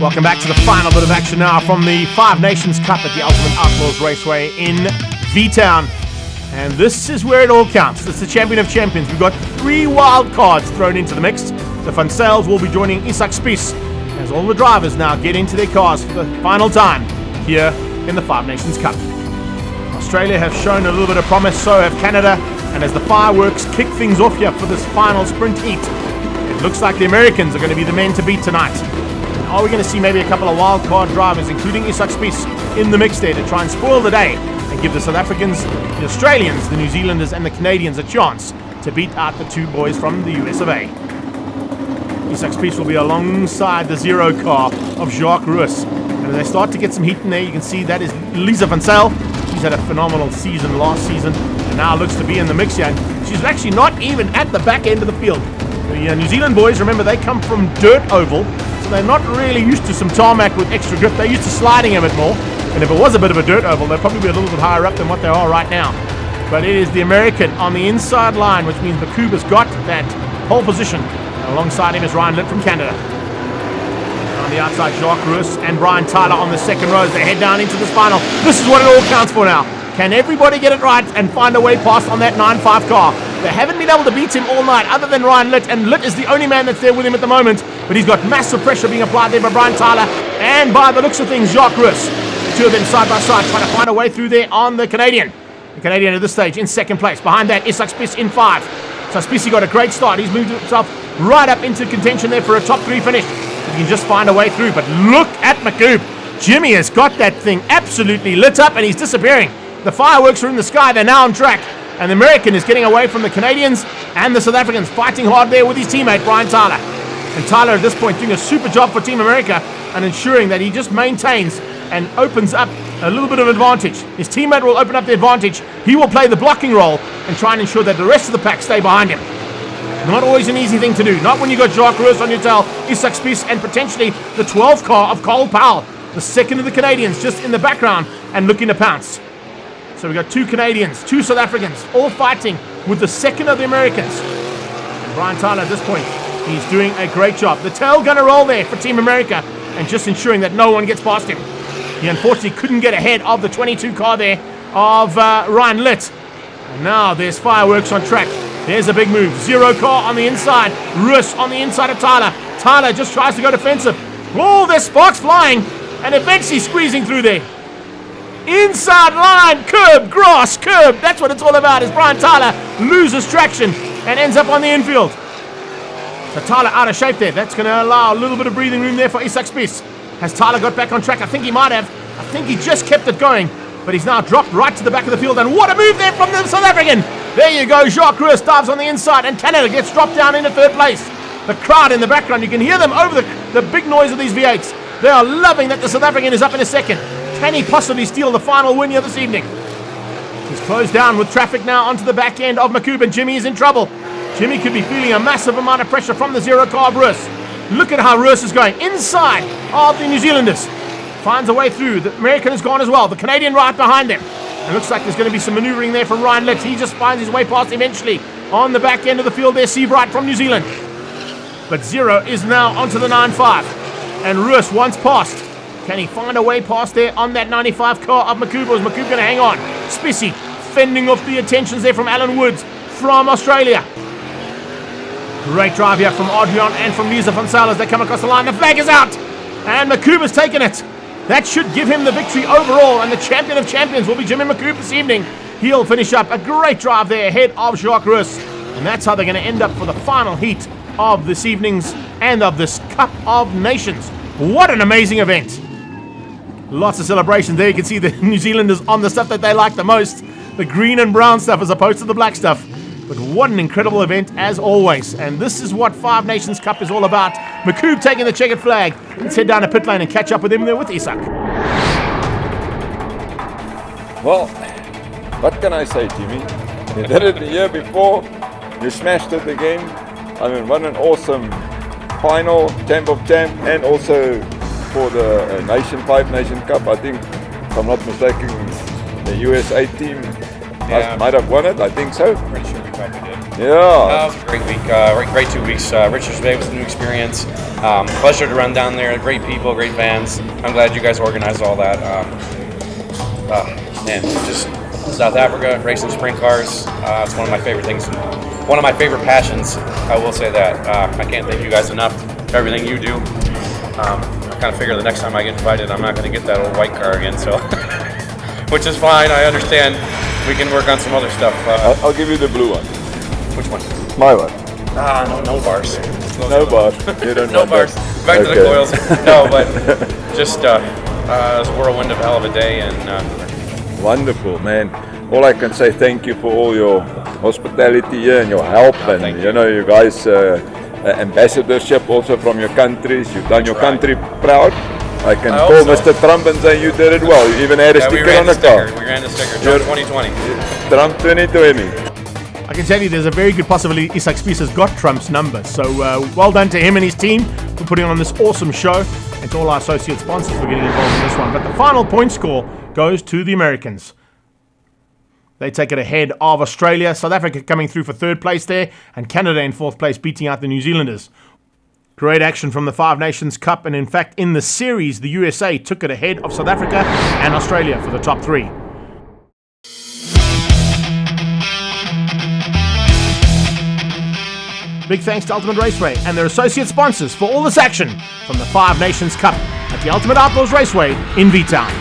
Welcome back to the final bit of action now from the Five Nations Cup at the Ultimate Outlaws Raceway in V-Town. And this is where it all counts. It's the champion of champions. We've got 3 wild cards thrown into the mix. The Van Zyls will be joining Isak Spies as all the drivers now get into their cars for the final time here in the Five Nations Cup. Australia have shown a little bit of promise, so have Canada. And as the fireworks kick things off here for this final sprint heat, it looks like the Americans are going to be the men to beat tonight. Are we going to see maybe a couple of wild card drivers, including Isak Spies, in the mix there to try and spoil the day and give the South Africans, the Australians, the New Zealanders and the Canadians a chance to beat out the 2 boys from the US of A. Isak Spies will be alongside the 0 car of Jacques Ruus. And as they start to get some heat in there, you can see that is Lisa Van Zyl. She's had a phenomenal season last season and now looks to be in the mix here. And she's actually not even at the back end of the field. The New Zealand boys, remember, they come from dirt oval. So they're not really used to some tarmac with extra grip. They're used to sliding a bit more. And if it was a bit of a dirt oval, they'd probably be a little bit higher up than what they are right now. But it is the American on the inside line, which means Makuba's got that pole position. And alongside him is Ryan Litt from Canada. On the outside, Jacques Ruus and Brian Tyler on the second row as they head down into this final. This is what it all counts for now. Can everybody get it right and find a way past on that 9.5 car? They haven't been able to beat him all night other than Ryan Litt, and Litt is the only man that's there with him at the moment, but he's got massive pressure being applied there by Brian Tyler and by the looks of things Jacques Ruus. The 2 of them side by side trying to find a way through there on the Canadian. The Canadian at this stage in second place. Behind that, Isak Spies in 5. So Spies got a great start. He's moved himself right up into contention there for a top 3 finish. If he can just find a way through, but look at Makub. Jimmy has got that thing absolutely lit up and he's disappearing. The fireworks are in the sky. They're now on track. And the American is getting away from the Canadians and the South Africans, fighting hard there with his teammate, Brian Tyler. And Tyler at this point doing a super job for Team America and ensuring that he just maintains and opens up a little bit of advantage. His teammate will open up the advantage. He will play the blocking role and try and ensure that the rest of the pack stay behind him. Not always an easy thing to do. Not when you've got Jacques Ruus on your tail, Isak Spies, and potentially the 12th car of Cole Powell, the second of the Canadians, just in the background and looking to pounce. So we've got 2 Canadians, 2 South Africans, all fighting with the second of the Americans. And Brian Tyler at this point, he's doing a great job. The tail gunner roll there for Team America and just ensuring that no one gets past him. He unfortunately couldn't get ahead of the 22 car there of Ryan Litt. And now there's fireworks on track. There's a big move. 0 car on the inside. Ruus on the inside of Tyler. Tyler just tries to go defensive. Oh, there's sparks flying and eventually squeezing through there. Inside line, curb, grass, curb. That's what it's all about, as Brian Tyler loses traction and ends up on the infield. So Tyler out of shape there. That's going to allow a little bit of breathing room there for Isak Spies. Has Tyler got back on track? I think he might have. I think he just kept it going. But he's now dropped right to the back of the field. And what a move there from the South African. There you go. Jacques Ruus dives on the inside. And Canada gets dropped down into 3rd place. The crowd in the background, you can hear them over the big noise of these V8s. They are loving that the South African is up in a second. Can he possibly steal the final win here this evening? He's closed down with traffic now onto the back end of Makub, and Jimmy is in trouble. Jimmy could be feeling a massive amount of pressure from the 0 car of Ruus. Look at how Ruus is going inside of the New Zealanders. Finds a way through. The American is gone as well. The Canadian right behind them. It looks like there's going to be some maneuvering there from Ryan Litt. He just finds his way past eventually on the back end of the field there. Steve Wright from New Zealand. But 0 is now onto the 9.5. And Ruus once passed. Can he find a way past there on that 95 car of Makub, or is Makub going to hang on? Spicy fending off the attentions there from Alan Woods from Australia. Great drive here from Adrian and from Lisa Van Zyl as they come across the line. The flag is out and Makub has taken it. That should give him the victory overall, and the champion of champions will be Jimmy Makub this evening. He'll finish up a great drive there ahead of Jacques Ruus. And that's how they're going to end up for the final heat of this evening's and of this Cup of Nations. What an amazing event. Lots of celebrations there. You can see the New Zealanders on the stuff that they like the most, the green and brown stuff as opposed to the black stuff. But what an incredible event as always. And this is what Five Nations Cup is all about. Makub taking the checkered flag. Let's head down to pit lane and catch up with him there with Isak. Well, what can I say, Jimmy? You did it the year before. You smashed it again. I mean, what an awesome final, champ of champ, and also for the Five Nation Cup. I think, if I'm not mistaken, the USA team might have won it. I think so. Pretty sure we probably did. Yeah. It was a great week, great 2 weeks. Richards Bay was a new experience. Pleasure to run down there. Great people, great fans. I'm glad you guys organized all that. Man, just South Africa, racing sprint cars. It's one of my favorite things. One of my favorite passions. I will say that. I can't thank you guys enough for everything you do. I kind of figure the next time I get invited, I'm not going to get that old white car again. So, which is fine. I understand. We can work on some other stuff. I'll give you the blue one. Which one? My one. No bars. No bars. You don't No want bars. that. Back to the Okay. coils. No, but just it was a whirlwind of a hell of a day, and Wonderful, man. All I can say, thank you for all your hospitality here and your help, and thank you know, you guys ambassadorship also from your countries. You've done your country proud. I can I call hope so. Mr. Trump and say you did it well. You even had a yeah, we sticker ran on the the car. sticker. We ran the sticker. Trump 2020. Trump 2020. I can tell you there's a very good possibility Isak Spies has got Trump's number. So well done to him and his team for putting on this awesome show, and to all our associate sponsors for getting involved in this one. But the final point score goes to the Americans. They take it ahead of Australia, South Africa coming through for third place there, and Canada in fourth place beating out the New Zealanders. Great action from the Five Nations Cup, and in fact in the series the USA took it ahead of South Africa and Australia for the top three. Big thanks to Ultimate Raceway and their associate sponsors for all this action from the Five Nations Cup at the Ultimate Outlaws Raceway in V-Town.